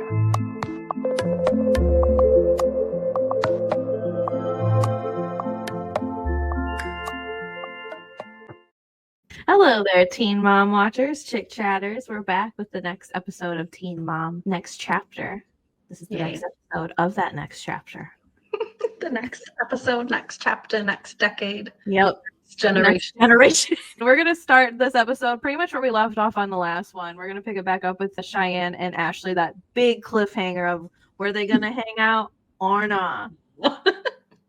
Hello there, Teen Mom watchers, chick chatters. We're back with the next episode of Teen Mom Next Chapter. This is the next episode of that next chapter. The next episode, next chapter, next decade. Yep. Generation. We're going to start this episode pretty much where we left off on the last one. We're going to pick it back up with Cheyenne and Ashley, that big cliffhanger of were they going to hang out or not?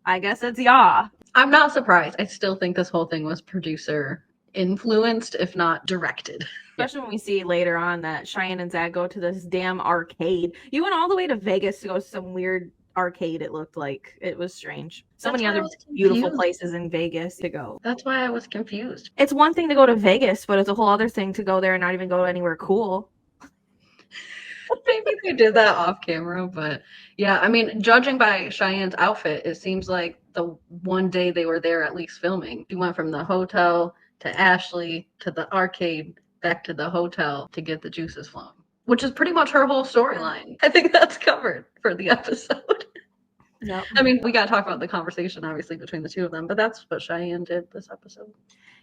I guess it's yeah. I'm not surprised. I still think this whole thing was producer influenced, if not directed. Especially when we see later on that Cheyenne and Zach go to this damn arcade. You went all the way to Vegas to go to some weird arcade, it looked like. It was strange. So many other beautiful places in Vegas to go. That's why I was confused. It's one thing to go to Vegas, but it's a whole other thing to go there and not even go anywhere cool. Maybe they did that off camera, but yeah, I mean, judging by Cheyenne's outfit, it seems like the one day they were there at least filming. She went from the hotel to Ashley to the arcade back to the hotel to get the juices flowing, which is pretty much her whole storyline. I think that's covered for the episode. Yep. I mean, we got to talk about the conversation, obviously, between the two of them, but that's what Cheyenne did this episode.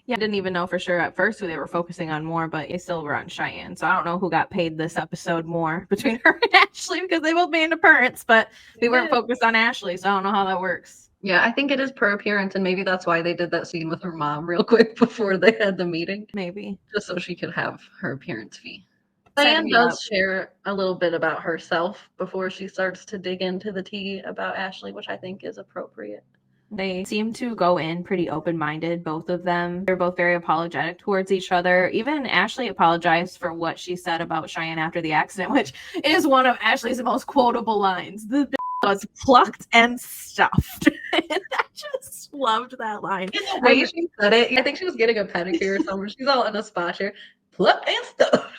Yeah, I didn't even know for sure at first who they were focusing on more, but they still were on Cheyenne. So I don't know who got paid this episode more between her and Ashley, because they both made appearance, but we weren't focused on Ashley, so I don't know how that works. Yeah, I think it is per appearance, and maybe that's why they did that scene with her mom real quick before they had the meeting. Maybe. Just so she could have her appearance fee. Cheyenne does share a little bit about herself before she starts to dig into the tea about Ashley, which I think is appropriate. They seem to go in pretty open-minded, both of them. They're both very apologetic towards each other. Even Ashley apologized for what she said about Cheyenne after the accident, which is one of Ashley's most quotable lines. The was plucked and stuffed. And I just loved that line. In the way she said it, I think she was getting a pedicure or something. She's all in a spa chair. Plucked and stuffed.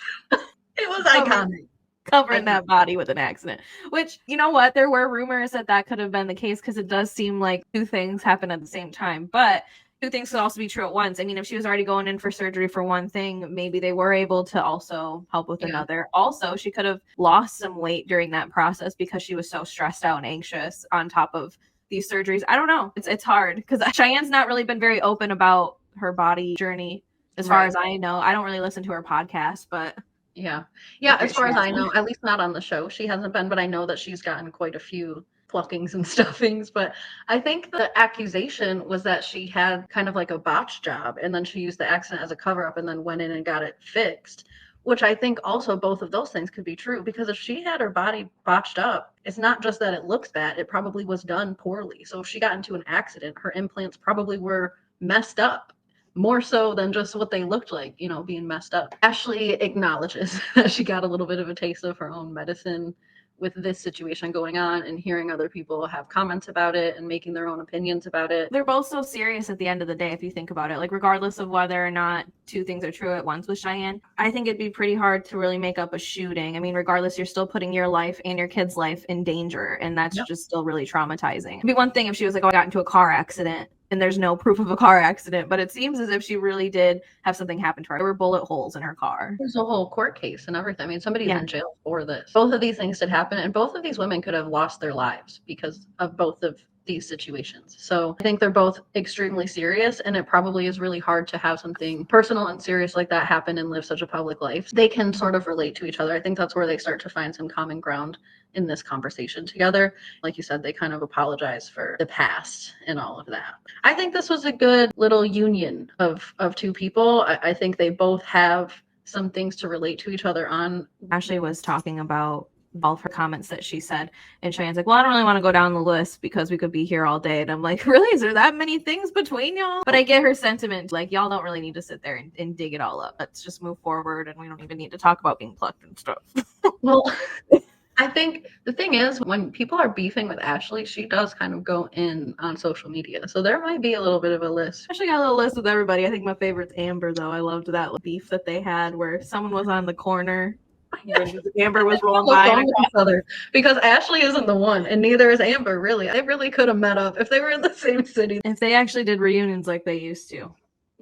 It was iconic. Covering that body with an accident. Which, you know what? There were rumors that could have been the case because it does seem like two things happen at the same time. But two things could also be true at once. I mean, if she was already going in for surgery for one thing, maybe they were able to also help with another. Also, she could have lost some weight during that process because she was so stressed out and anxious on top of these surgeries. I don't know. It's hard because Cheyenne's not really been very open about her body journey as far as I know. I don't really listen to her podcast, but... Yeah, as far as I know, at least not on the show, she hasn't been, but I know that she's gotten quite a few pluckings and stuffings. But I think the accusation was that she had kind of like a botch job, and then she used the accident as a cover-up and then went in and got it fixed, which I think also both of those things could be true, because if she had her body botched up, it's not just that it looks bad, it probably was done poorly. So if she got into an accident, her implants probably were messed up. More so than just what they looked like, being messed up. Ashley acknowledges that she got a little bit of a taste of her own medicine with this situation going on and hearing other people have comments about it and making their own opinions about it. They're both so serious at the end of the day, if you think about it. Like, regardless of whether or not two things are true at once with Cheyenne, I think it'd be pretty hard to really make up a shooting. I mean, regardless, you're still putting your life and your kid's life in danger, and that's just still really traumatizing. It'd be one thing if she was like, oh, I got into a car accident, and there's no proof of a car accident, but it seems as if she really did have something happen to her. There were bullet holes in her car. There's a whole court case and everything. I mean, somebody's in jail for this. Both of these things did happen, and both of these women could have lost their lives because of both of these situations. So I think they're both extremely serious, and it probably is really hard to have something personal and serious like that happen and live such a public life. They can sort of relate to each other. I think that's where they start to find some common ground in this conversation together. Like you said, they kind of apologize for the past and all of that. I think this was a good little union of two people. I think they both have some things to relate to each other on. Ashley was talking about all of her comments that she said, and Cheyenne's like, well, I don't really want to go down the list because we could be here all day. And I'm like, really? Is there that many things between y'all? But I get her sentiment. Like, y'all don't really need to sit there and dig it all up. Let's just move forward, and we don't even need to talk about being plucked and stuff. Well, I think the thing is, when people are beefing with Ashley, she does kind of go in on social media. So there might be a little bit of a list. Ashley got a little list with everybody. I think my favorite's Amber, though. I loved that beef that they had where someone was on the corner. Amber was rolling by each other because Ashley isn't the one, and neither is Amber, really. They really could have met up if they were in the same city. If they actually did reunions like they used to.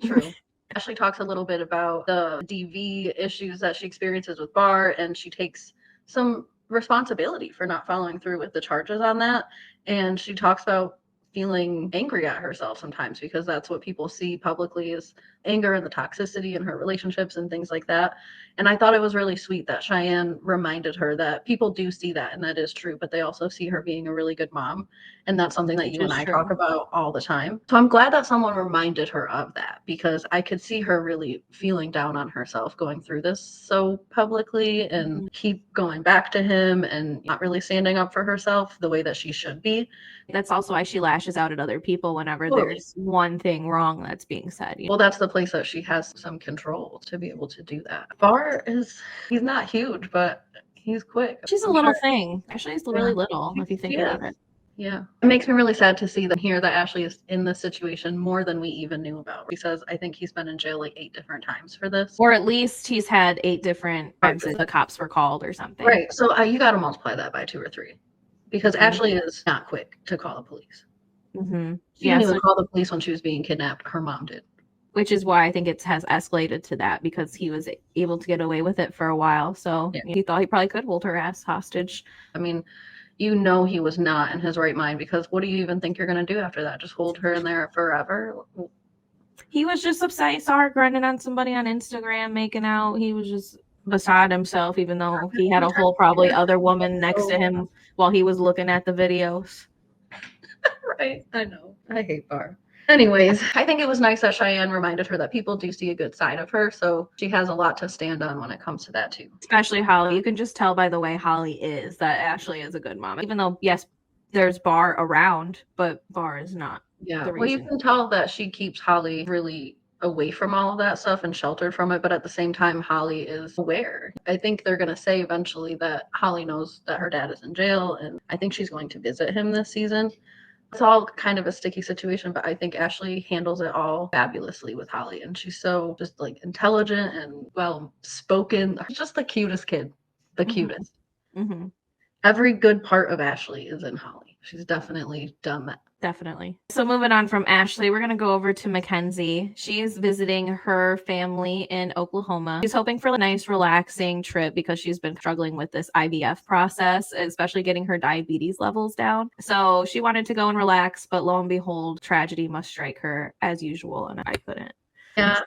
True. Ashley talks a little bit about the DV issues that she experiences with Bar, and she takes some responsibility for not following through with the charges on that. And she talks about feeling angry at herself sometimes because that's what people see publicly is anger and the toxicity in her relationships and things like that. And I thought it was really sweet that Cheyenne reminded her that people do see that and that is true, but they also see her being a really good mom. And that's something that you and I talk about all the time. So I'm glad that someone reminded her of that because I could see her really feeling down on herself going through this so publicly and keep going back to him and not really standing up for herself the way that she should be. That's also why she lashes out at other people whenever there's one thing wrong that's being said. Well, that's the place that she has some control to be able to do that. Bar he's not huge, but he's quick. She's a little thing. Actually, he's really little if you think about it. Yeah. It makes me really sad to see that here that Ashley is in this situation more than we even knew about. Because I think he's been in jail like 8 different times for this. Or at least he's had 8 different times that the cops were called or something. Right. So you got to multiply that by 2 or 3. Because Ashley is not quick to call the police. She didn't even call the police when she was being kidnapped. Her mom did. Which is why I think it has escalated to that because he was able to get away with it for a while. So he thought he probably could hold her ass hostage. I mean, you know he was not in his right mind because what do you even think you're going to do after that? Just hold her in there forever? He was just upset. He saw her grinding on somebody on Instagram, making out. He was just beside himself, even though he had a whole probably other woman next to him while he was looking at the videos. Right. I know. I hate Bar. Anyways, I think it was nice that Cheyenne reminded her that people do see a good side of her, so she has a lot to stand on when it comes to that too. Especially Holly. You can just tell by the way Holly is that Ashley is a good mom. Even though, yes, there's Bar around, but Bar is not. Yeah. Well, you can tell that she keeps Holly really away from all of that stuff and sheltered from it, but at the same time, Holly is aware. I think they're going to say eventually that Holly knows that her dad is in jail, and I think she's going to visit him this season. It's all kind of a sticky situation, but I think Ashley handles it all fabulously with Holly. And she's so just like intelligent and well spoken. Just the cutest kid. The cutest. Every good part of Ashley is in Holly. She's definitely done that. Definitely. So moving on from Ashley, we're going to go over to Mackenzie. She's visiting her family in Oklahoma. She's hoping for a nice, relaxing trip because she's been struggling with this IVF process, especially getting her diabetes levels down. So she wanted to go and relax, but lo and behold, tragedy must strike her as usual, and I couldn't. Yeah.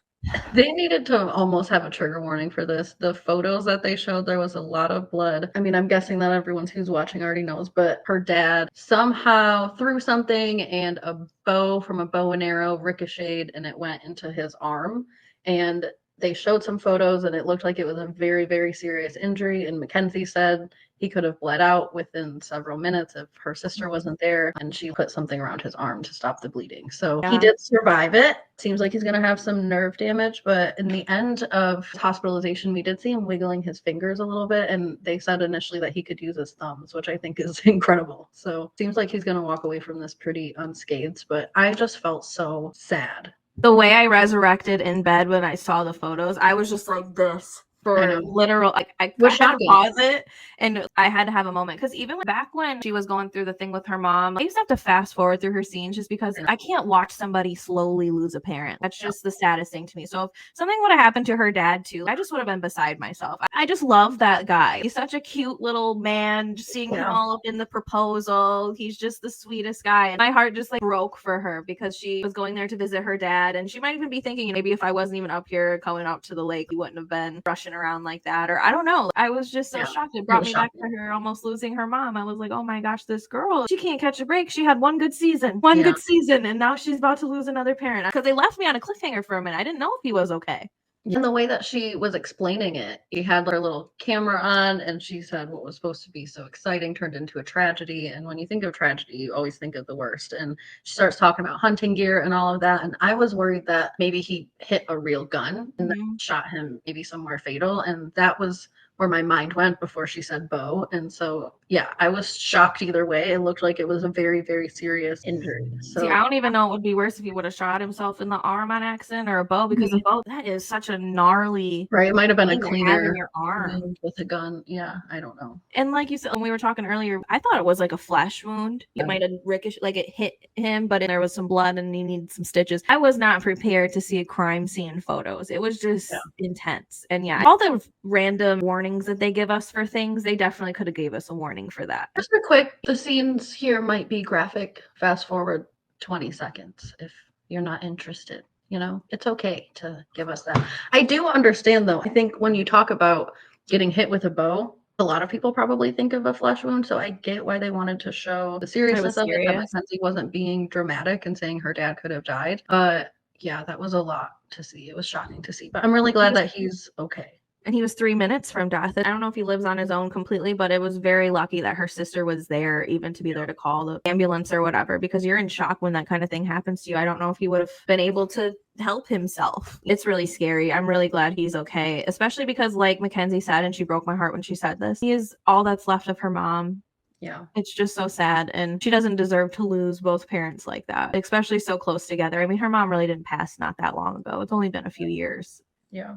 They needed to almost have a trigger warning for this. The photos that they showed, there was a lot of blood. I mean, I'm guessing that everyone who's watching already knows, but her dad somehow threw something and a bow from a bow and arrow ricocheted and it went into his arm. And they showed some photos and it looked like it was a very, very serious injury. And Mackenzie said he could have bled out within several minutes if her sister wasn't there and she put something around his arm to stop the bleeding. So he did survive it. Seems like he's going to have some nerve damage, but in the end of his hospitalization, we did see him wiggling his fingers a little bit. And they said initially that he could use his thumbs, which I think is incredible. So seems like he's going to walk away from this pretty unscathed, but I just felt so sad. The way I resurrected in bed when I saw the photos, I was just like this for literal, like I had to pause it and I had to have a moment because even back when she was going through the thing with her mom, I used to have to fast forward through her scenes just because I can't watch somebody slowly lose a parent. That's just the saddest thing to me. So if something would have happened to her dad too, I just would have been beside myself. I just love that guy. He's such a cute little man, just seeing him all up in the proposal. He's just the sweetest guy. And my heart just like broke for her because she was going there to visit her dad. And she might even be thinking maybe if I wasn't even up here coming up to the lake, he wouldn't have been rushing around like that, or I don't know. I was just so shocked. It brought me back to her almost losing her mom. I was like, oh my gosh, this girl, she can't catch a break. She had one good season, and now she's about to lose another parent because they left me on a cliffhanger for a minute. I didn't know if he was okay. And the way that she was explaining it, she had her little camera on and she said what was supposed to be so exciting turned into a tragedy. And when you think of tragedy, you always think of the worst. And she starts talking about hunting gear and all of that. And I was worried that maybe he hit a real gun and then shot him maybe somewhere fatal. And that was where my mind went before she said bow. And so, yeah, I was shocked either way. It looked like it was a very, very serious injury. So I don't even know it would be worse if he would have shot himself in the arm on accident or a bow, because a bow, that is such a gnarly. Right. It might have been a cleaner in your arm with a gun. Yeah, I don't know. And like you said, when we were talking earlier, I thought it was like a flesh wound. It might have ricocheted, like it hit him, but there was some blood and he needed some stitches. I was not prepared to see a crime scene photos. It was just intense. And all the random warning warnings that they give us for things, they definitely could have gave us a warning for that. Just real quick, the scenes here might be graphic. Fast forward 20 seconds if you're not interested. It's okay to give us that. I do understand, though. I think when you talk about getting hit with a bow, a lot of people probably think of a flesh wound. So I get why they wanted to show the seriousness of it, that Mackenzie wasn't being dramatic and saying her dad could have died. But yeah, that was a lot to see. It was shocking to see. But I'm really glad that he's okay. And he was 3 minutes from death. I don't know if he lives on his own completely, but it was very lucky that her sister was there, even to be there to call the ambulance or whatever, because you're in shock when that kind of thing happens to you. I don't know if he would have been able to help himself. It's really scary. I'm really glad he's okay, especially because, like Mackenzie said, and she broke my heart when she said this, he is all that's left of her mom. Yeah. It's just so sad. And she doesn't deserve to lose both parents like that, especially so close together. I mean, her mom really didn't pass not that long ago. It's only been a few years. Yeah.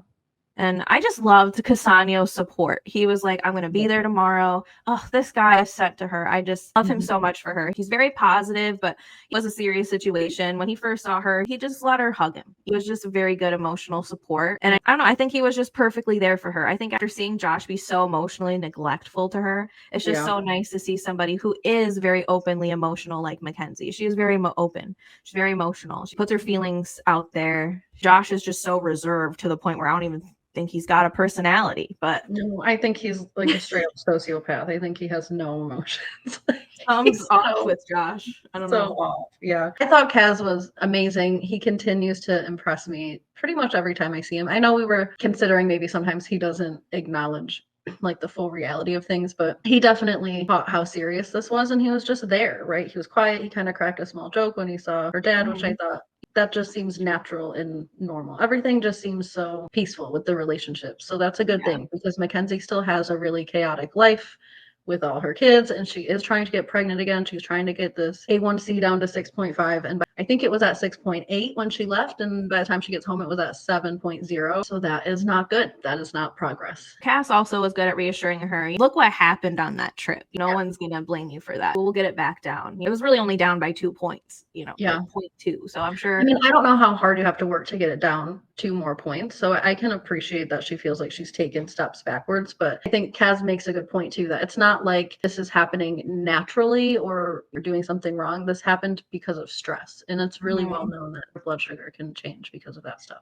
And I just loved Casanio's support. He was like, I'm going to be there tomorrow. Oh, this guy is sent to her. I just love him so much for her. He's very positive, but it was a serious situation. When he first saw her, he just let her hug him. He was just a very good emotional support. And I don't know, I think he was just perfectly there for her. I think after seeing Josh be so emotionally neglectful to her, it's just so nice to see somebody who is very openly emotional like Mackenzie. She is very open. She's very emotional. She puts her feelings out there. Josh is just so reserved to the point where I don't even think he's got a personality, but no, I think he's like a straight up sociopath. I think he has no emotions. Something's off with Josh. I don't know. Off. Yeah. I thought Kaz was amazing. He continues to impress me pretty much every time I see him. I know we were considering maybe sometimes he doesn't acknowledge like the full reality of things, but he definitely thought how serious this was, and he was just there, right? He was quiet. He kind of cracked a small joke when he saw her dad, which I thought that just seems natural and normal. Everything just seems so peaceful with the relationship. So that's a good thing, because Mackenzie still has a really chaotic life with all her kids, and she is trying to get pregnant again. She's trying to get this A1C down to 6.5, and I think it was at 6.8 when she left, and by the time she gets home it was at 7.0. So that is not good. That is not progress. Cass also was good at reassuring her, look what happened on that trip. No one's gonna blame you for that. We'll get it back down. It was really only down by 2 points, like 0.2. So I'm sure, I mean, I don't know how hard you have to work to get it down 2 more points. So I can appreciate that she feels like she's taken steps backwards, but I think Kaz makes a good point too, that it's not like this is happening naturally or you're doing something wrong. This happened because of stress. And it's really well known that blood sugar can change because of that stuff.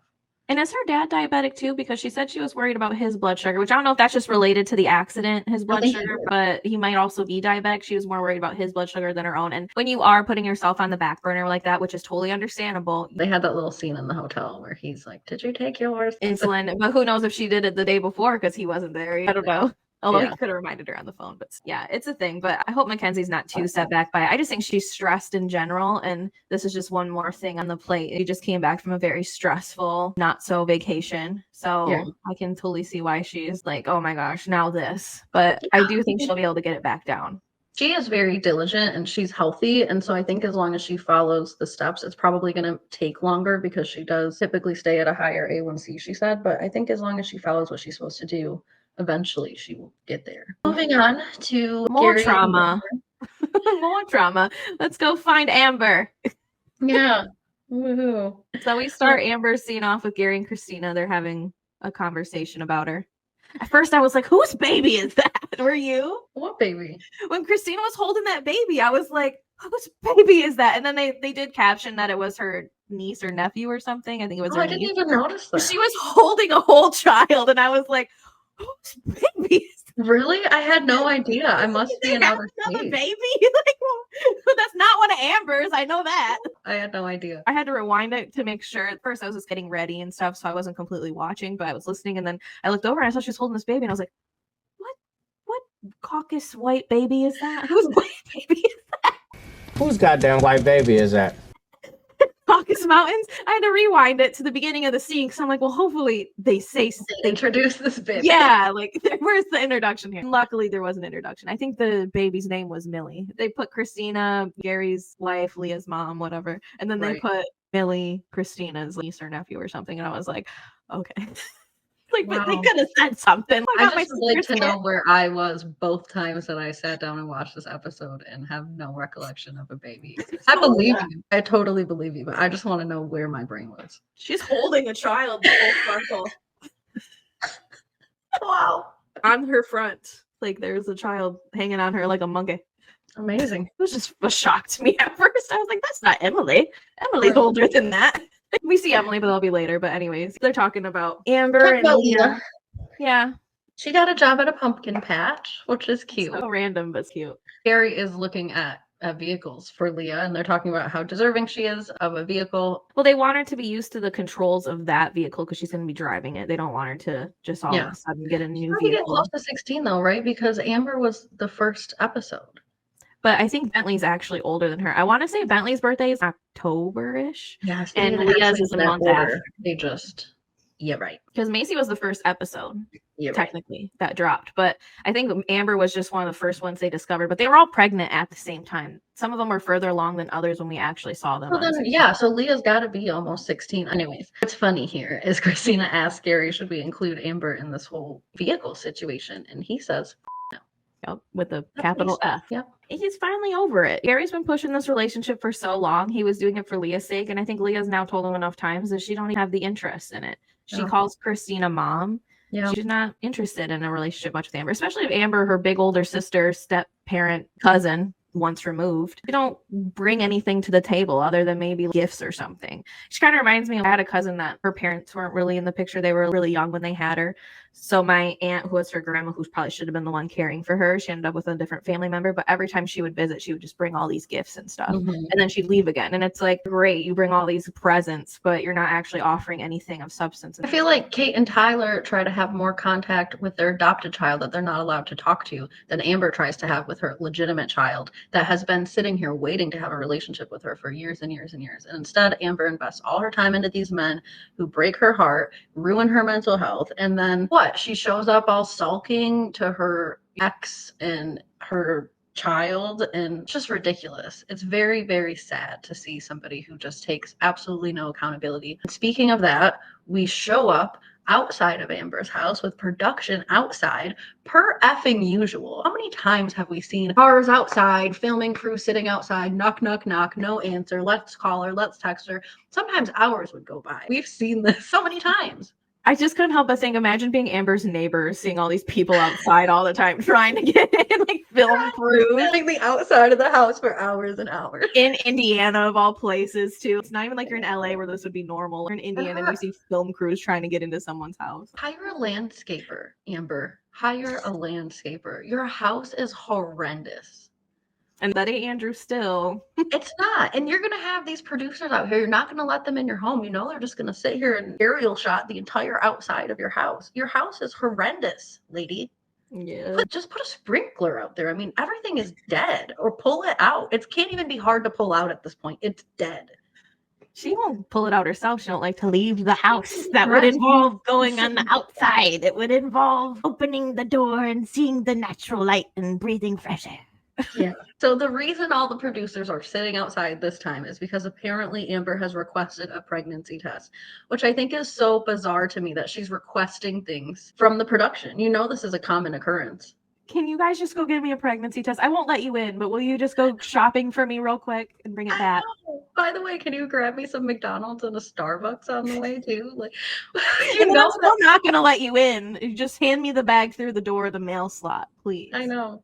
And is her dad diabetic too? Because she said she was worried about his blood sugar, which I don't know if that's just related to the accident, his blood sugar, but he might also be diabetic. She was more worried about his blood sugar than her own. And when you are putting yourself on the back burner like that, which is totally understandable. They had that little scene in the hotel where he's like, did you take yours? Insulin, but who knows if she did it the day before because he wasn't there. I don't know. Although he could have reminded her on the phone. But yeah, it's a thing. But I hope Mackenzie's not too set back by it. I just think she's stressed in general. And this is just one more thing on the plate. She just came back from a very stressful, not so vacation. So I can totally see why she's like, oh my gosh, now this. But I do think she'll be able to get it back down. She is very diligent and she's healthy. And so I think as long as she follows the steps, it's probably going to take longer because she does typically stay at a higher A1C, she said. But I think as long as she follows what she's supposed to do, eventually she will get there. Moving on to more trauma. More trauma. Let's go find Amber. Yeah. Woohoo. So we start Amber's scene off with Gary and Christina. They're having a conversation about her. At first I was like, whose baby is that? Were you? What baby? When Christina was holding that baby, I was like, whose baby is that? And then they did caption that it was her niece or nephew or something. I think it was her niece. I didn't even notice that. She was holding a whole child and I was like, whose baby is that? Really? I had no idea. I must be another baby. Like, well, that's not one of Amber's. I know that. I had no idea. I had to rewind it to make sure. At first, I was just getting ready and stuff, so I wasn't completely watching, but I was listening. And then I looked over and I saw she was holding this baby, and I was like, "What caucus white baby is that? Whose white baby is that? Whose goddamn white baby is that?" Caucasus Mountains. I had to rewind it to the beginning of the scene because I'm like, well, hopefully they introduce this baby. Yeah, like where's the introduction here? Luckily, there was an introduction. I think the baby's name was Millie. They put Christina, Gary's wife, Leah's mom, whatever, and then they put Millie, Christina's niece or nephew or something, and I was like, okay. Like, but they could have said something. I just would like to know where I was both times that I sat down and watched this episode and have no recollection of a baby. I believe you. I totally believe you, but I just want to know where my brain was. She's holding a child the whole circle. Wow. on her front. Like there's a child hanging on her like a monkey. Amazing. It was just a shock to me at first. I was like, that's not Emily. Emily's older than that. We see Emily, but that'll be later. But anyways, they're talking about Amber and Leah. Yeah. She got a job at a pumpkin patch, which is cute. So random, but cute. Gary is looking at vehicles for Leah, and they're talking about how deserving she is of a vehicle. Well, they want her to be used to the controls of that vehicle because she's going to be driving it. They don't want her to just all of a sudden get a new vehicle. Get close to 16 though, right? Because Amber was the first episode. But I think Bentley's actually older than her. I want to say Bentley's birthday is October-ish. Yes, and Leah's is a month after. They just, right. Because Macy was the first episode, technically, right. that dropped. But I think Amber was just one of the first ones they discovered. But they were all pregnant at the same time. Some of them were further along than others when we actually saw them. Well, then, so Leah's got to be almost 16. Anyways, what's funny here is Christina asked Gary, should we include Amber in this whole vehicle situation? And he says, no. Yep, with a capital F. Yep. He's finally over it. Gary's been pushing this relationship for so long. He was doing it for Leah's sake. And I think Leah's now told him enough times that she don't even have the interest in it. She calls Christina mom. Yeah. She's not interested in a relationship much with Amber, especially if Amber, her big older sister, step parent, cousin, once removed. They don't bring anything to the table other than maybe gifts or something. She kind of reminds me of, I had a cousin that her parents weren't really in the picture. They were really young when they had her. So my aunt, who was her grandma, who probably should have been the one caring for her, she ended up with a different family member. But every time she would visit, she would just bring all these gifts and stuff. Mm-hmm. And then she'd leave again. And it's like, great, you bring all these presents, but you're not actually offering anything of substance. I feel like Kate and Tyler try to have more contact with their adopted child that they're not allowed to talk to than Amber tries to have with her legitimate child that has been sitting here waiting to have a relationship with her for years and years and years. And instead, Amber invests all her time into these men who break her heart, ruin her mental health, and then what? She shows up all sulking to her ex and her child, and it's just ridiculous. It's very, very sad to see somebody who just takes absolutely no accountability. And speaking of that, we show up outside of Amber's house with production outside per effing usual. How many times have we seen cars outside, filming crew sitting outside, knock, knock, knock, no answer, let's call her, let's text her. Sometimes hours would go by. We've seen this so many times. I just couldn't help but think, imagine being Amber's neighbor, seeing all these people outside all the time, trying to get in, like, film crew. Filming the outside of the house for hours and hours. In Indiana, of all places, too. It's not even like you're in LA where this would be normal. You're in Indiana and you see film crews trying to get into someone's house. Hire a landscaper, Amber. Hire a landscaper. Your house is horrendous. And that ain't Andrew still. It's not. And you're going to have these producers out here. You're not going to let them in your home. You know, they're just going to sit here and aerial shot the entire outside of your house. Your house is horrendous, lady. Yeah. Just put a sprinkler out there. I mean, everything is dead. Or pull it out. It can't even be hard to pull out at this point. It's dead. She won't pull it out herself. She don't like to leave the house. That would involve going on the outside. It would involve opening the door and seeing the natural light and breathing fresh air. Yeah. So the reason all the producers are sitting outside this time is because apparently Amber has requested a pregnancy test, which I think is so bizarre to me that she's requesting things from the production. You know, this is a common occurrence. Can you guys just go give me a pregnancy test? I won't let you in, but will you just go shopping for me real quick and bring it back? By the way, can you grab me some McDonald's and a Starbucks on the way too? Like, you know, I'm still not going to let you in. You just hand me the bag through the door of the mail slot, please. I know.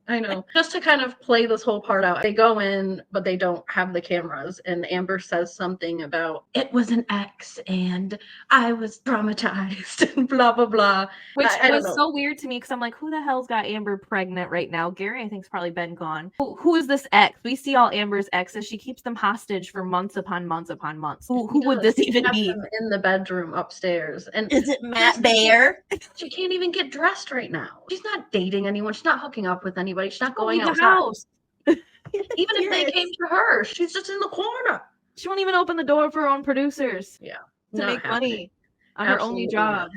Just to kind of play this whole part out, they go in, but they don't have the cameras. And Amber says something about, it was an ex and I was traumatized and blah, blah, blah. Which was so weird to me because I'm like, who the hell's got Amber pregnant right now? Gary, I think, has probably been gone. Who is this ex? We see all Amber's exes. She keeps them hostage for months upon months upon months. Who would this even be? In the bedroom upstairs. And is it Matt Baer? She can't even get dressed right now. She's not dating anyone. She's not hooking up with anybody. She's not going outside. House. Even if they came to her, she's just in the corner. She won't even open the door for her own producers. Yeah. To make money on her only job.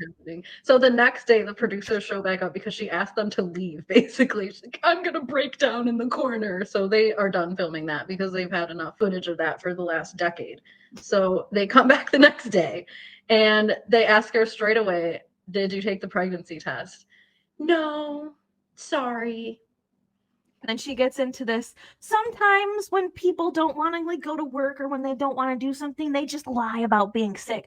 So the next day, the producers show back up because she asked them to leave, basically. She's like, I'm going to break down in the corner. So they are done filming that because they've had enough footage of that for the last decade. So they come back the next day and they ask her straight away, did you take the pregnancy test? No, sorry. And then she gets into this. Sometimes when people don't want to go to work or when they don't want to do something, they just lie about being sick.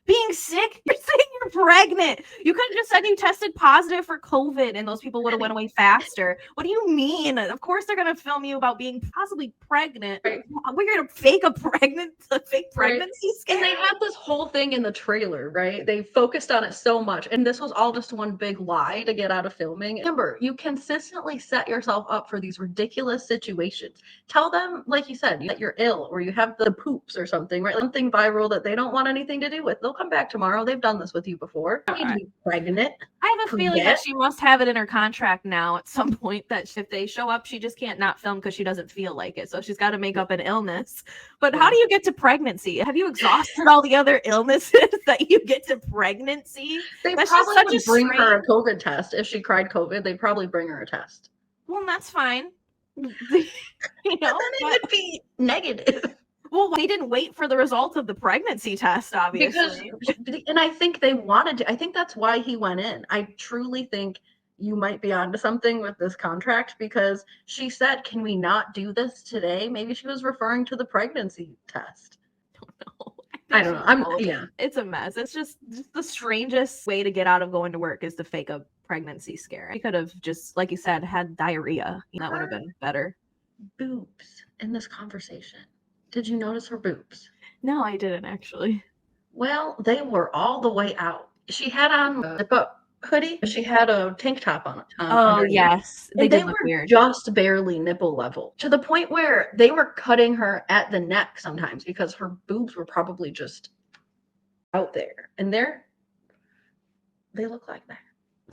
Being sick? You're saying You're pregnant. You could have just said you tested positive for COVID and those people would have went away faster. What do you mean? Of course they're gonna film you about being possibly pregnant. Right. We're gonna fake a fake pregnancy scare. And they had this whole thing in the trailer, right? They focused on it so much, and this was all just one big lie to get out of filming. Amber, you consistently set yourself up for these ridiculous situations. Tell them, like you said, that you're ill or you have the poops or something, right? Something viral that they don't want anything to do with. They'll come back tomorrow. They've done this with you before. You don't need to be pregnant. I have a feeling that she must have it in her contract now at some point that if they show up, she just can't not film because she doesn't feel like it. So she's got to make up an illness. But how do you get to pregnancy? Have you exhausted all the other illnesses that you get to pregnancy? They That's probably just such would a bring her a strange- COVID test. If she cried COVID, they'd probably bring her a test. Well, that's fine. You know, But then it would be negative. well, they didn't wait for the results of the pregnancy test, obviously. And I think they wanted to. I think that's why he went in. I truly think you might be onto something with this contract because she said, "Can we not do this today?" Maybe she was referring to the pregnancy test. I don't know. It's a mess. It's just the strangest way to get out of going to work is to fake a pregnancy scare. He could have just, like you said, had diarrhea. That would have been better. Boobs in this conversation. Did you notice her boobs? No, I didn't actually. Well, they were all the way out. She had on a zip-up hoodie. She had a tank top on. Underneath. Yes. They did look were weird. Just barely nipple level to the point where they were cutting her at the neck sometimes because her boobs were probably just out there. And they look like that.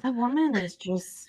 That woman is just,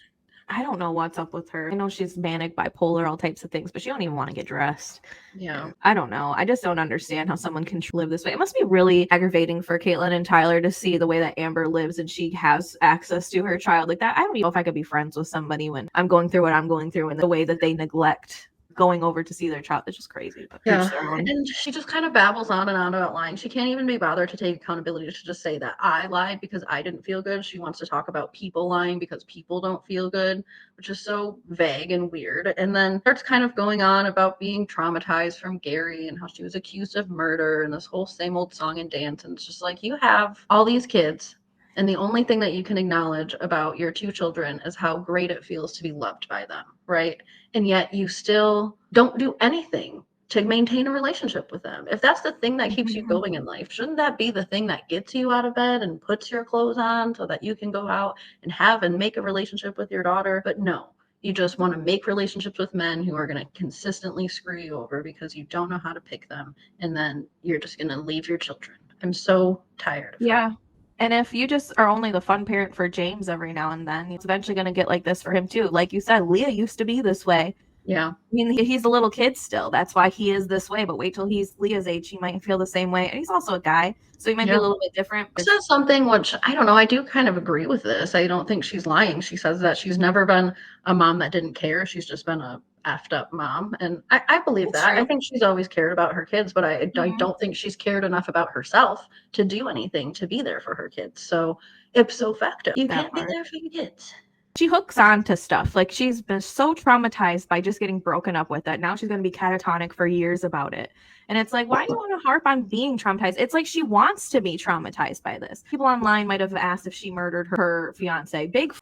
I don't know what's up with her. I know she's manic, bipolar, all types of things, but she don't even want to get dressed. Yeah. I don't know. I just don't understand how someone can live this way. It must be really aggravating for Catelynn and Tyler to see the way that Amber lives and she has access to her child like that. I don't even know if I could be friends with somebody when I'm going through what I'm going through and the way that they neglect going over to see their child. It's just crazy. But yeah. And she just kind of babbles on and on about lying. She can't even be bothered to take accountability to just say that I lied because I didn't feel good. She wants to talk about people lying because people don't feel good, which is so vague and weird. And then starts kind of going on about being traumatized from Gary and how she was accused of murder and this whole same old song and dance. And it's just like, you have all these kids, and the only thing that you can acknowledge about your two children is how great it feels to be loved by them, right? And yet you still don't do anything to maintain a relationship with them. If that's the thing that keeps you going in life, shouldn't that be the thing that gets you out of bed and puts your clothes on so that you can go out and have and make a relationship with your daughter? But no, you just want to make relationships with men who are going to consistently screw you over because you don't know how to pick them. And then you're just going to leave your children. I'm so tired of that. And if you just are only the fun parent for James every now and then, it's eventually going to get like this for him too. Like you said, Leah used to be this way. Yeah. I mean, he's a little kid still. That's why he is this way. But wait till he's Leah's age. He might feel the same way. And he's also a guy. So he might be a little bit different. She says something which, I don't know, I do kind of agree with this. I don't think she's lying. She says that she's never been a mom that didn't care. She's just been a effed up mom. And I believe that. I think she's always cared about her kids, but I don't think she's cared enough about herself to do anything to be there for her kids. So ipso facto, you can't be there for your kids. She hooks on to stuff. Like she's been so traumatized by just getting broken up with it. Now she's going to be catatonic for years about it. And it's like, why do you want to harp on being traumatized? It's like she wants to be traumatized by this. People online might have asked if she murdered her fiance. Big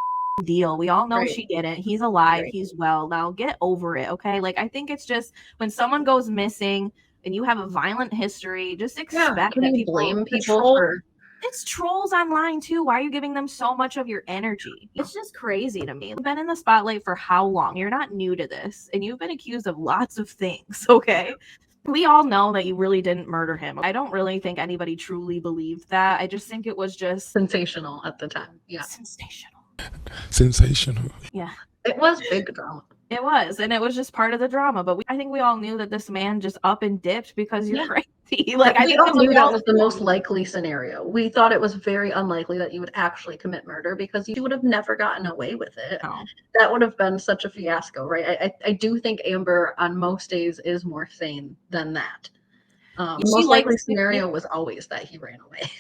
deal. We all know she didn't. He's alive. He's well. Now get over it. Okay. Like, I think it's just when someone goes missing and you have a violent history, just expect that people blame people for. It's trolls online too. Why are you giving them so much of your energy? It's just crazy to me. You've been in the spotlight for how long? You're not new to this, and you've been accused of lots of things, okay? We all know that you really didn't murder him. I don't really think anybody truly believed that. I just think it was just sensational at the time. Yeah. Sensational. Yeah. It was big drama. It was, and it was just part of the drama. But I think we all knew that this man just up and dipped because you're crazy. Like, I think all knew that was the most likely scenario. We thought it was very unlikely that you would actually commit murder because you would have never gotten away with it. No. That would have been such a fiasco, right? I do think Amber on most days is more sane than that. The most likely scenario was always that he ran away.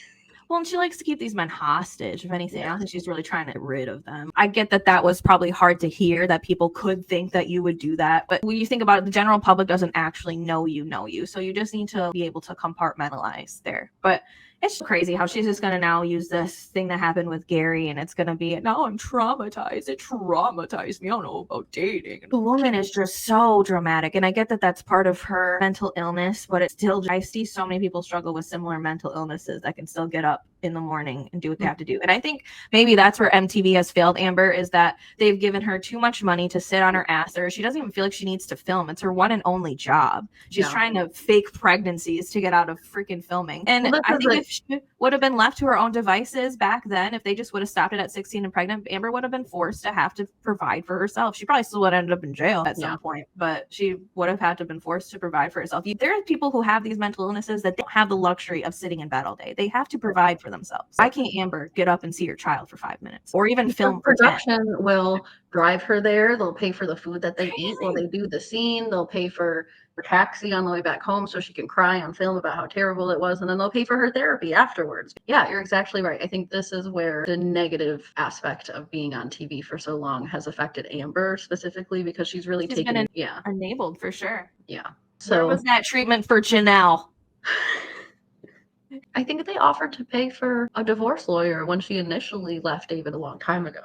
Well, and she likes to keep these men hostage, if anything. I don't think she's really trying to get rid of them. I get that that was probably hard to hear, that people could think that you would do that. But when you think about it, the general public doesn't actually know you. So you just need to be able to compartmentalize there. But It's crazy how she's just gonna now use this thing that happened with Gary, and it's gonna be, now I'm traumatized. It traumatized me. I don't know about dating. The woman is just so dramatic, and I get that that's part of her mental illness, but it's still, I see so many people struggle with similar mental illnesses that can still get up in the morning and do what they have to do. And I think maybe that's where MTV has failed Amber, is that they've given her too much money to sit on her ass, or she doesn't even feel like she needs to film. It's her one and only job. She's trying to fake pregnancies to get out of freaking filming. And I think if she would have been left to her own devices back then, if they just would have stopped it at 16 and pregnant, Amber would have been forced to have to provide for herself. She probably still would have ended up in jail at some point, but she would have had to have been forced to provide for herself. There are people who have these mental illnesses that don't have the luxury of sitting in bed all day. They have to provide for themselves. Why can't Amber get up and see her child for 5 minutes, or even film? Production will drive her there. They'll pay for the food that they eat while they do the scene. They'll pay for her taxi on the way back home so she can cry on film about how terrible it was, and then they'll pay for her therapy afterwards. Yeah, you're exactly right. I think this is where the negative aspect of being on TV for so long has affected Amber specifically, because she's really taken enabled for sure. Yeah. So where was that treatment for Janelle? I think they offered to pay for a divorce lawyer when she initially left David a long time ago,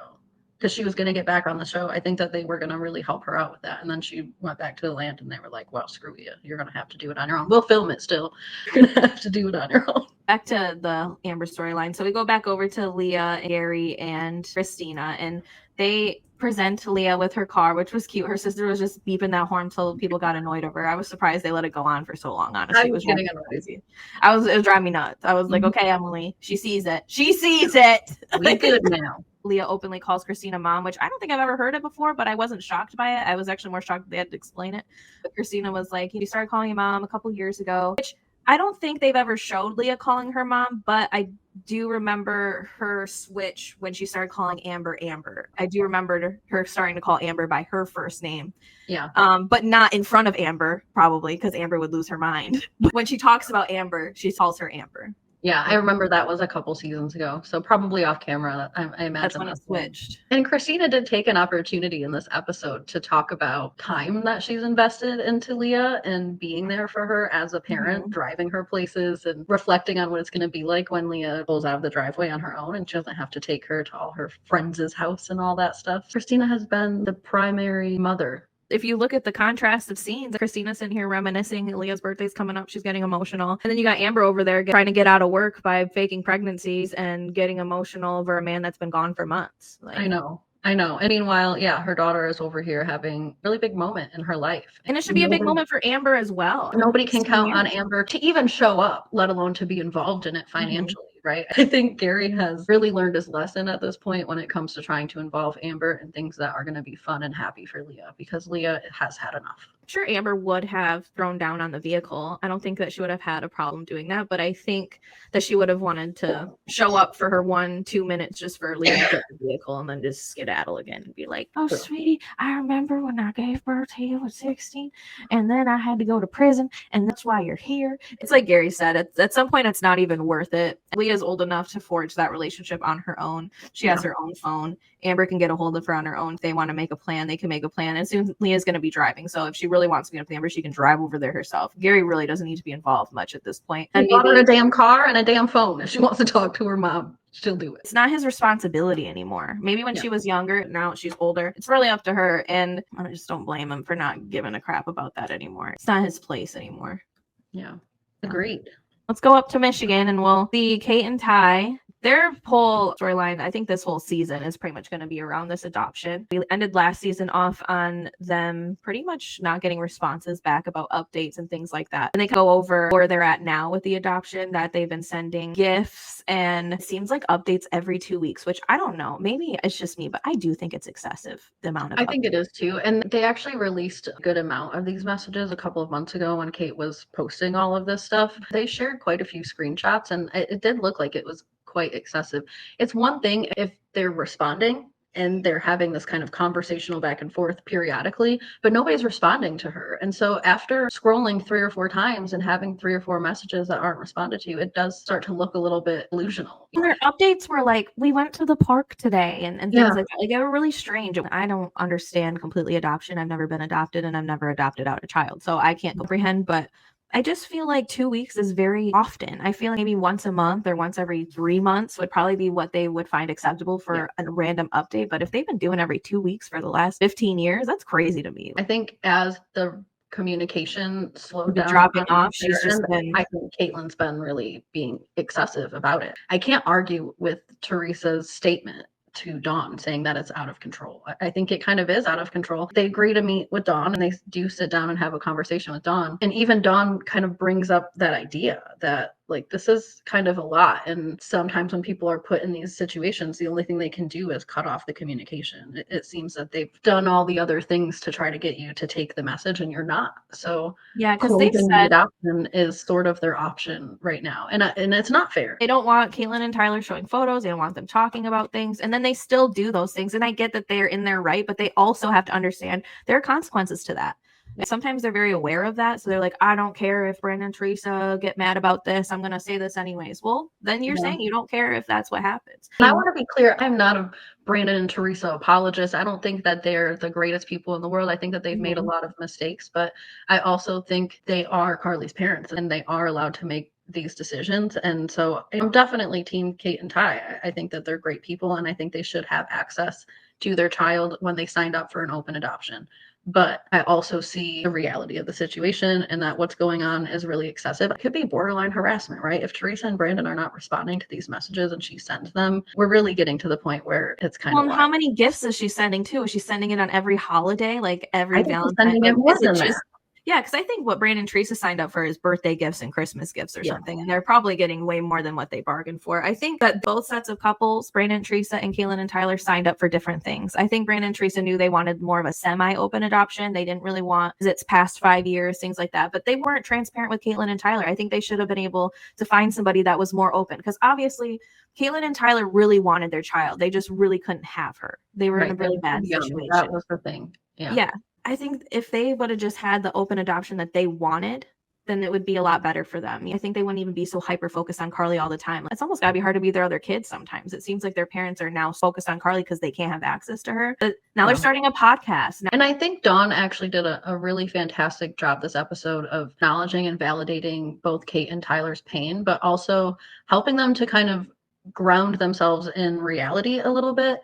because she was going to get back on the show. I think that they were going to really help her out with that. And then she went back to the land, and they were like, well, screw you. You're going to have to do it on your own. We'll film it still. You're going to have to do it on your own. Back to the Amber storyline. So we go back over to Leah, Gary, and Christina, and they present Leah with her car, which was cute. Her sister was just beeping that horn till people got annoyed of her. I was surprised they let it go on for so long, honestly. It was getting crazy. It was driving me nuts. I was like, okay, Emily, she sees it. She sees it. We good now. Leah openly calls Christina mom, which I don't think I've ever heard it before, but I wasn't shocked by it. I was actually more shocked that they had to explain it. But Christina was like, you started calling you mom a couple years ago, which I don't think they've ever showed Leah calling her mom, but I do remember her switch when she started calling Amber Amber. I do remember her starting to call Amber by her first name. Yeah. But not in front of Amber, probably, because Amber would lose her mind. When she talks about Amber, she calls her Amber. Yeah, I remember that was a couple seasons ago. So probably off camera, I imagine. That's when it switched. And Christina did take an opportunity in this episode to talk about time that she's invested into Leah and being there for her as a parent, driving her places and reflecting on what it's going to be like when Leah pulls out of the driveway on her own and she doesn't have to take her to all her friends' house and all that stuff. Christina has been the primary mother. If you look at the contrast of scenes, Christina's sitting here reminiscing. Leah's birthday's coming up. She's getting emotional. And then you got Amber over there trying to get out of work by faking pregnancies and getting emotional over a man that's been gone for months. I know. And meanwhile, her daughter is over here having a really big moment in her life. And it should be a big moment for Amber as well. Nobody can count on Amber to even show up, let alone to be involved in it financially. Right? I think Gary has really learned his lesson at this point when it comes to trying to involve Amber in things that are going to be fun and happy for Leah, because Leah has had enough. Sure, Amber would have thrown down on the vehicle. I don't think that she would have had a problem doing that, but I think that she would have wanted to show up for her 1-2 minutes just for Leah to get the vehicle and then just skedaddle again and be like, oh, sweetie, I remember when I gave birth to you at 16 and then I had to go to prison and that's why you're here. It's like Gary said, at some point it's not even worth it. Leah's old enough to forge that relationship on her own. She has her own phone. Amber can get a hold of her on her own. If they want to make a plan, they can make a plan. And soon Leah's going to be driving. So if she really wants to meet up with Amber, she can drive over there herself. Gary really doesn't need to be involved much at this point. And bought her a damn car and a damn phone. If she wants to talk to her mom, she'll do it. It's not his responsibility anymore. Maybe when she was younger, now she's older. It's really up to her. And I just don't blame him for not giving a crap about that anymore. It's not his place anymore. Yeah, agreed. Let's go up to Michigan and we'll see Kate and Ty. Their whole storyline, I think this whole season is pretty much going to be around this adoption. We ended last season off on them pretty much not getting responses back about updates and things like that. And they go over where they're at now with the adoption, that they've been sending gifts and it seems like updates every 2 weeks, which I don't know. Maybe it's just me, but I do think it's excessive, the amount of I think it is too. And they actually released a good amount of these messages a couple of months ago when Kate was posting all of this stuff. They shared quite a few screenshots and it did look like it was quite excessive. It's one thing if they're responding and they're having this kind of conversational back and forth periodically, but nobody's responding to her. And so after scrolling 3 or 4 times and having 3 or 4 messages that aren't responded to, it does start to look a little bit delusional. Their updates were like, we went to the park today and things like that. Like, they were really strange. I don't understand completely adoption. I've never been adopted and I've never adopted out a child. So I can't comprehend, but I just feel like 2 weeks is very often. I feel like maybe once a month or once every 3 months would probably be what they would find acceptable for a random update. But if they've been doing every 2 weeks for the last 15 years, that's crazy to me. I think as the communication slowed Been down dropping on off. She's their just end, been I think Catelyn's been really being excessive about it. I can't argue with Teresa's statement to Dawn saying that it's out of control. I think it kind of is out of control. They agree to meet with Dawn and they do sit down and have a conversation with Dawn. And even Dawn kind of brings up that idea that like this is kind of a lot. And sometimes when people are put in these situations, the only thing they can do is cut off the communication. It seems that they've done all the other things to try to get you to take the message and you're not. So yeah, because they've closing the said adoption is sort of their option right now. And it's not fair. they don't want Catelynn and Tyler showing photos. They don't want them talking about things. And then they still do those things. And I get that they're in their right, but they also have to understand there are consequences to that. And sometimes they're very aware of that. So they're like, I don't care if Brandon and Teresa get mad about this. I'm going to say this anyways. Well, then you're saying you don't care if that's what happens. And I want to be clear. I'm not a Brandon and Teresa apologist. I don't think that they're the greatest people in the world. I think that they've made a lot of mistakes, but I also think they are Carly's parents and they are allowed to make these decisions. And so I'm definitely team Kate and Ty. I think that they're great people and I think they should have access to their child when they signed up for an open adoption. But I also see the reality of the situation and that what's going on is really excessive. It could be borderline harassment, right? If Teresa and Brandon are not responding to these messages and she sends them, we're really getting to the point where it's kind of wild. How many gifts is she sending too? Is she sending it on every holiday, like every Valentine? Sending it more than that. Yeah, because I think what Brandon and Teresa signed up for is birthday gifts and Christmas gifts or something. And they're probably getting way more than what they bargained for. I think that both sets of couples, Brandon and Teresa and Catelynn and Tyler, signed up for different things. I think Brandon and Teresa knew they wanted more of a semi-open adoption. They didn't really want, because it's past 5 years, things like that. But they weren't transparent with Catelynn and Tyler. I think they should have been able to find somebody that was more open. Because obviously, Catelynn and Tyler really wanted their child. They just really couldn't have her. They were in a really bad situation. That was the thing. Yeah. I think if they would have just had the open adoption that they wanted, then it would be a lot better for them. I think they wouldn't even be so hyper focused on Carly all the time. It's almost gotta be hard to be their other kids sometimes. It seems like their parents are now focused on Carly because they can't have access to her. But now they're starting a podcast. And I think Dawn actually did a really fantastic job this episode of acknowledging and validating both Kate and Tyler's pain, but also helping them to kind of ground themselves in reality a little bit.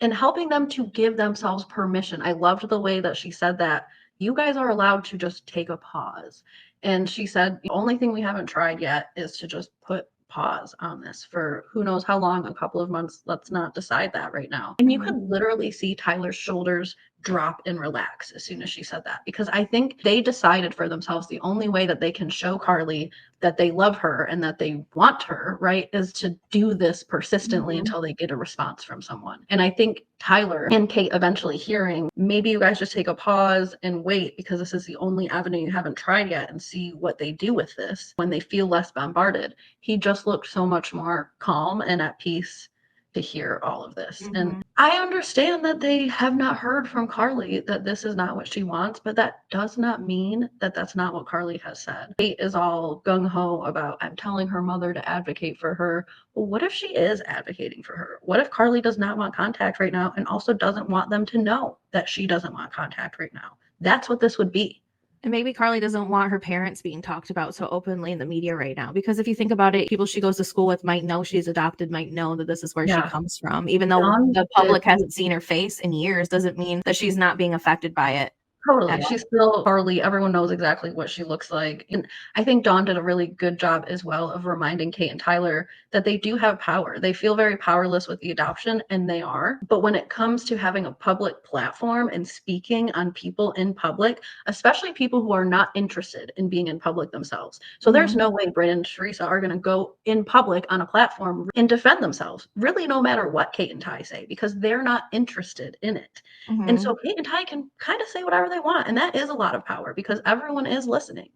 And helping them to give themselves permission. I loved the way that she said that you guys are allowed to just take a pause. And she said, the only thing we haven't tried yet is to just put pause on this for who knows how long, a couple of months. Let's not decide that right now. And you could literally see Tyler's shoulders drop and relax as soon as she said that, because I think they decided for themselves the only way that they can show Carly that they love her and that they want her, right, is to do this persistently until they get a response from someone. And I think Tyler and Kate eventually hearing, maybe you guys just take a pause and wait because this is the only avenue you haven't tried yet and see what they do with this when they feel less bombarded. He just looked so much more calm and at peace to hear all of this. And I understand that they have not heard from Carly that this is not what she wants, but that does not mean that that's not what Carly has said. Kate is all gung-ho about, I'm telling her mother to advocate for her. Well, what if she is advocating for her? What if Carly does not want contact right now and also doesn't want them to know that she doesn't want contact right now? That's what this would be. And maybe Carly doesn't want her parents being talked about so openly in the media right now. Because if you think about it, people she goes to school with might know she's adopted, might know that this is where she comes from. Even though the public hasn't seen her face in years, doesn't mean that she's not being affected by it. Totally. She's still Carly. Everyone knows exactly what she looks like. And I think Dawn did a really good job as well of reminding Kate and Tyler that they do have power. They feel very powerless with the adoption, and they are. But when it comes to having a public platform and speaking on people in public, especially people who are not interested in being in public themselves. So there's no way Brandon and Teresa are going to go in public on a platform and defend themselves, really no matter what Kate and Ty say, because they're not interested in it. And so Kate and Ty can kind of say whatever they want. And that is a lot of power because everyone is listening.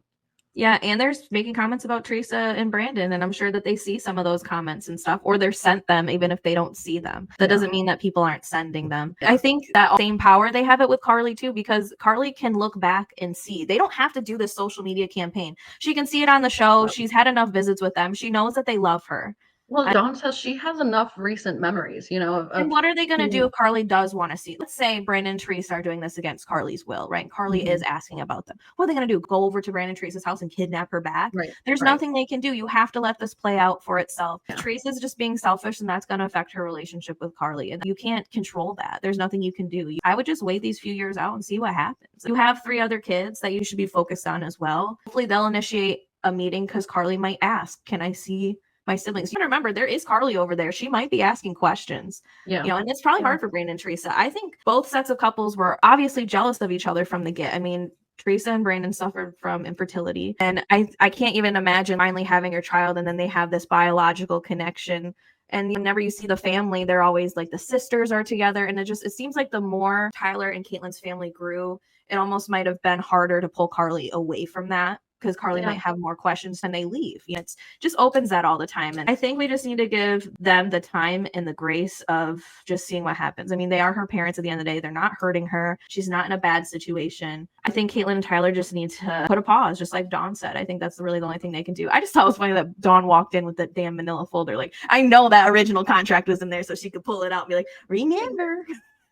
Yeah, and they're making comments about Teresa and Brandon, and I'm sure that they see some of those comments and stuff, or they're sent them even if they don't see them. That doesn't mean that people aren't sending them. I think that same power, they have it with Carly too, because Carly can look back and see. They don't have to do this social media campaign. She can see it on the show. She's had enough visits with them. She knows that they love her. Well, Dawn says she has enough recent memories, And what are they going to do if Carly does want to see? Let's say Brandon and Teresa are doing this against Carly's will, right? Carly is asking about them. What are they going to do? Go over to Brandon and Teresa's house and kidnap her back? Right. There's nothing they can do. You have to let this play out for itself. Yeah. Teresa's just being selfish, and that's going to affect her relationship with Carly. And you can't control that. There's nothing you can do. I would just wait these few years out and see what happens. You have 3 other kids that you should be focused on as well. Hopefully they'll initiate a meeting because Carly might ask, can I see my siblings? You gotta remember, there is Carly over there. She might be asking questions. Yeah. And it's probably hard for Brandon and Teresa. I think both sets of couples were obviously jealous of each other from the get. I mean, Teresa and Brandon suffered from infertility. And I can't even imagine finally having your child and then they have this biological connection. And whenever you see the family, they're always like the sisters are together. And it seems like the more Tyler and Catelyn's family grew, it almost might have been harder to pull Carly away from that, because Carly might have more questions when they leave. It just opens that all the time. And I think we just need to give them the time and the grace of just seeing what happens. I mean, they are her parents at the end of the day. They're not hurting her. She's not in a bad situation. I think Catelynn and Tyler just need to put a pause, just like Dawn said. I think that's really the only thing they can do. I just thought it was funny that Dawn walked in with that damn manila folder. Like, I know that original contract was in there so she could pull it out and be like, remember.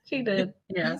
She did. Yeah.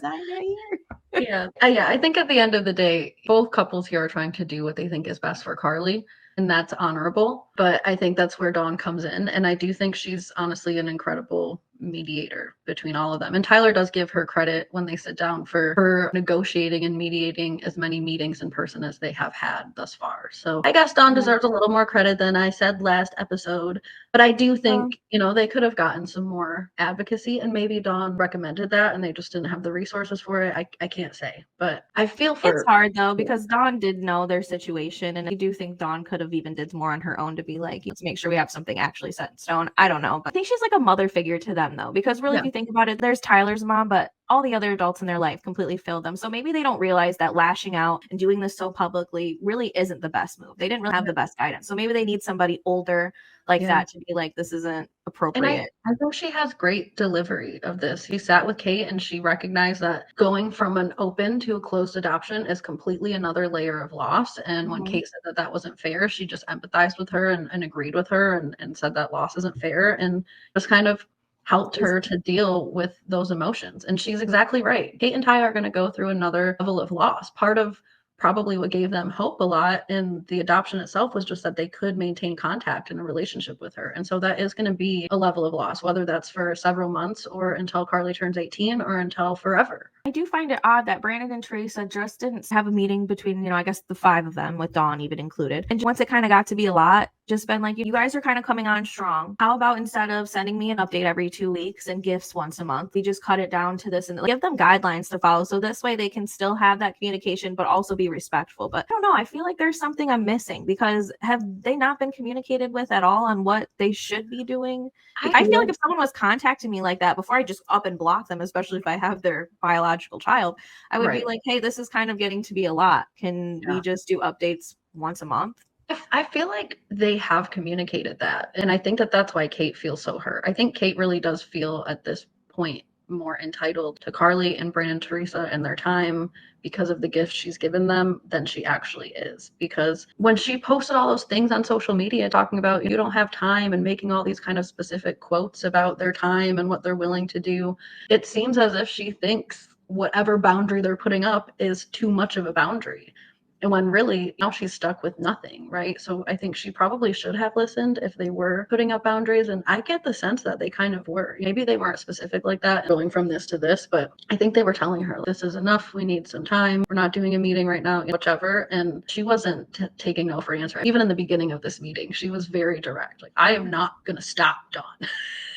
Yeah. I think at the end of the day, both couples here are trying to do what they think is best for Carly, and that's honorable. But I think that's where Dawn comes in. And I do think she's honestly an incredible mediator between all of them. And Tyler does give her credit when they sit down for her negotiating and mediating as many meetings in person as they have had thus far. So I guess Dawn deserves a little more credit than I said last episode. But I do think, they could have gotten some more advocacy, and maybe Dawn recommended that and they just didn't have the resources for it. I can't say, but I feel for it's hard though, because Dawn did know their situation, and I do think Dawn could have even did more on her own to be like, let's make sure we have something actually set in stone. I don't know, but I think she's like a mother figure to them though, because really if you think about it, there's Tyler's mom, but all the other adults in their life completely failed them. So maybe they don't realize that lashing out and doing this so publicly really isn't the best move. They didn't really have the best guidance. So maybe they need somebody older like that to be like, this isn't appropriate. And I think she has great delivery of this. She sat with Kate and she recognized that going from an open to a closed adoption is completely another layer of loss. And when Kate said that wasn't fair, she just empathized with her and agreed with her and said that loss isn't fair, and just kind of helped her to deal with those emotions. And she's exactly right. Kate and Ty are going to go through another level of loss. Part of probably what gave them hope a lot in the adoption itself was just that they could maintain contact in a relationship with her. And so that is going to be a level of loss, whether that's for several months or until Carly turns 18 or until forever. I do find it odd that Brandon and Teresa just didn't have a meeting between, I guess the 5 of them, with Dawn even included. And once it kind of got to be a lot, just been like, you guys are kind of coming on strong. How about instead of sending me an update every 2 weeks and gifts once a month, we just cut it down to this and give them guidelines to follow. So this way they can still have that communication, but also be respectful. But I don't know. I feel like there's something I'm missing, because have they not been communicated with at all on what they should be doing? I feel like if someone was contacting me like that before I just up and block them, especially if I have their biological child, I would be like, hey, this is kind of getting to be a lot. Can we just do updates once a month? I feel like they have communicated that. And I think that that's why Kate feels so hurt. I think Kate really does feel at this point more entitled to Carly and Brandon and Teresa and their time because of the gifts she's given them than she actually is. Because when she posted all those things on social media talking about you don't have time and making all these kind of specific quotes about their time and what they're willing to do, it seems as if she thinks whatever boundary they're putting up is too much of a boundary. And when really now she's stuck with nothing, right? So I think she probably should have listened if they were putting up boundaries. And I get the sense that they kind of were. Maybe they weren't specific like that, going from this to this, but I think they were telling her, this is enough. We need some time. We're not doing a meeting right now, whichever. And she wasn't taking no for an answer. Even in the beginning of this meeting, she was very direct. Like, I am not going to stop, Dawn.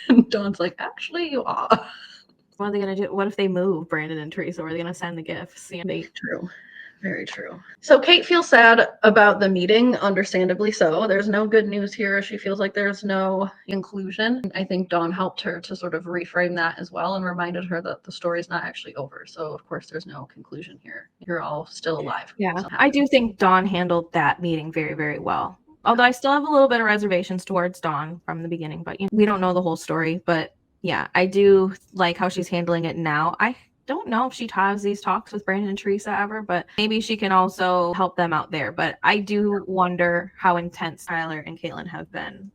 And Dawn's like, actually, you are. What are they going to do? What if they move Brandon and Teresa? Or are they going to send the gifts? True. Very true. So Kate feels sad about the meeting, understandably so. There's no good news here. She feels like there's no inclusion. I think Dawn helped her to sort of reframe that as well and reminded her that the story's not actually over. So of course there's no conclusion here. You're all still alive. Yeah, I do think Dawn handled that meeting very, very well. Although I still have a little bit of reservations towards Dawn from the beginning, but we don't know the whole story. But yeah, I do like how she's handling it now. I don't know if she has these talks with Brandon and Teresa ever, but maybe she can also help them out there. But I do wonder how intense Tyler and Catelynn have been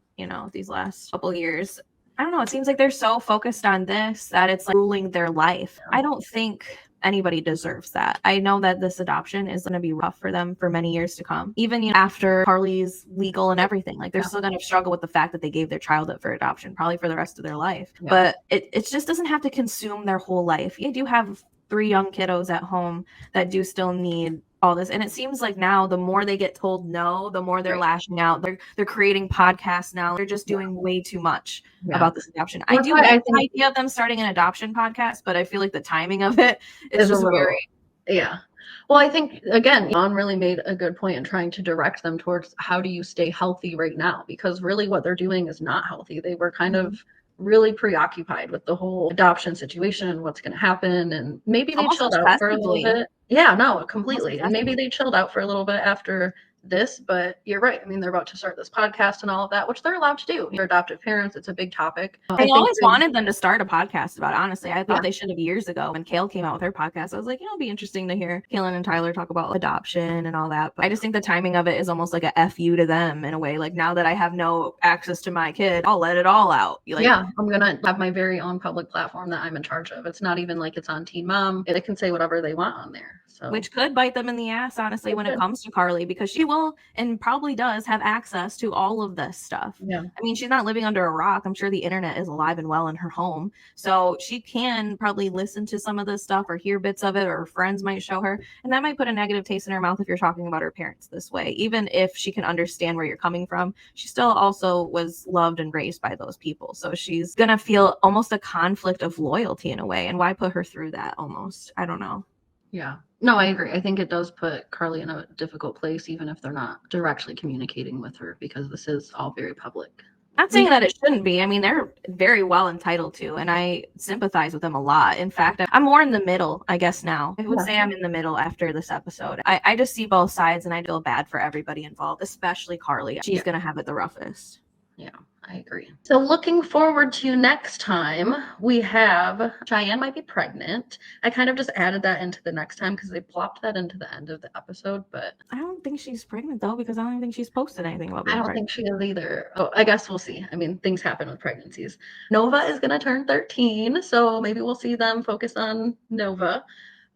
these last couple years. I don't know. It seems like they're so focused on this that it's like ruling their life. I don't think anybody deserves that. I know that this adoption is going to be rough for them for many years to come. Even after Carly's legal and everything, like they're still going to struggle with the fact that they gave their child up for adoption, probably for the rest of their life. Yeah. But it just doesn't have to consume their whole life. They do have 3 young kiddos at home that do still need all this, and it seems like now the more they get told no, the more they're lashing out. They're creating podcasts now. They're just doing way too much about this adoption. I do like the idea of them starting an adoption podcast, but I feel like the timing of it is just very well, I think again, Dawn really made a good point in trying to direct them towards how do you stay healthy right now, because really what they're doing is not healthy. They were kind of really preoccupied with the whole adoption situation and what's going to happen, and maybe they chilled out for a little bit. Yeah, no, completely. And maybe they chilled out for a little bit after this, but you're right. I mean, they're about to start this podcast and all of that, which they're allowed to do. They're adoptive parents. It's a big topic. I always wanted them to start a podcast about it, honestly. I thought they should have years ago when Kale came out with her podcast. I was like, it'll be interesting to hear Catelynn and Tyler talk about adoption and all that. But I just think the timing of it is almost like a FU to them in a way. Like, now that I have no access to my kid, I'll let it all out. Like, I'm going to have my very own public platform that I'm in charge of. It's not even like it's on Teen Mom. They can say whatever they want on there. So. Which could bite them in the ass, honestly, when it comes to Carly, because she will and probably does have access to all of this stuff. Yeah. I mean, she's not living under a rock. I'm sure the internet is alive and well in her home. So she can probably listen to some of this stuff or hear bits of it, or her friends might show her. And that might put a negative taste in her mouth if you're talking about her parents this way. Even if she can understand where you're coming from, she still also was loved and raised by those people. So she's going to feel almost a conflict of loyalty in a way. And why put her through that almost? I don't know. Yeah. No, I agree. I think it does put Carly in a difficult place, even if they're not directly communicating with her, because this is all very public. Not saying that it shouldn't be. I mean, they're very well entitled to, and I sympathize with them a lot. In fact, I'm more in the middle, I guess now. I would say I'm in the middle after this episode. I just see both sides, and I feel bad for everybody involved, especially Carly. She's going to have it the roughest. Yeah, I agree. So looking forward to next time, we have Cheyenne might be pregnant. I kind of just added that into the next time because they plopped that into the end of the episode, but I don't think she's pregnant though, because I don't even think she's posted anything about being pregnant. I don't think she is either. Oh, I guess we'll see. I mean, things happen with pregnancies. Nova is going to turn 13, so maybe we'll see them focus on Nova.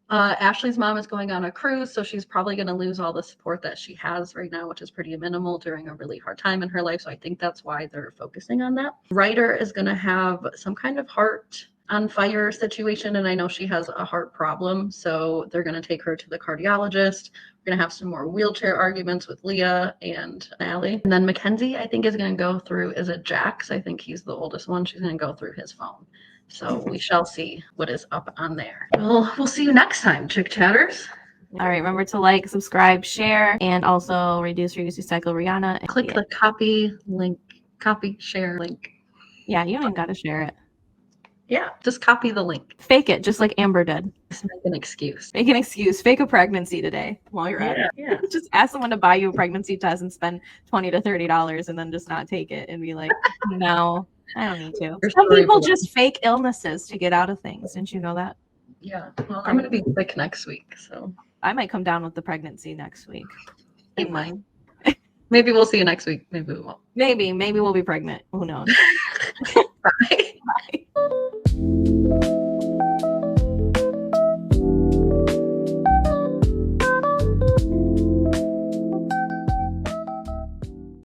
Ashley's mom is going on a cruise, so she's probably going to lose all the support that she has right now, which is pretty minimal during a really hard time in her life. So I think that's why they're focusing on that. Ryder is going to have some kind of heart on fire situation, and I know she has a heart problem, so they're going to take her to the cardiologist. We're going to have some more wheelchair arguments with Leah and Allie. And then Mackenzie, I think, is going to go through, is it Jax? I think he's the oldest one. She's going to go through his phone. So we shall see what is up on there. Well, we'll see you next time, Chick Chatters. All right, remember to like, subscribe, share, and also reduce, reuse, recycle Rihanna. And click the copy share link. Yeah, you ain't got to share it. Yeah, just copy the link. Fake it, just like Amber did. Just make an excuse. Make an excuse. Fake a pregnancy today while you're at it. Yeah. Just ask someone to buy you a pregnancy test and spend $20 to $30 and then just not take it and be like, no. I don't need to. Some people just fake illnesses to get out of things. Didn't you know that? Yeah. Well, I'm going to be sick next week, so I might come down with the pregnancy next week. In mind. Maybe we'll see you next week. Maybe we won't. Maybe we'll be pregnant. Who knows? Bye. Bye.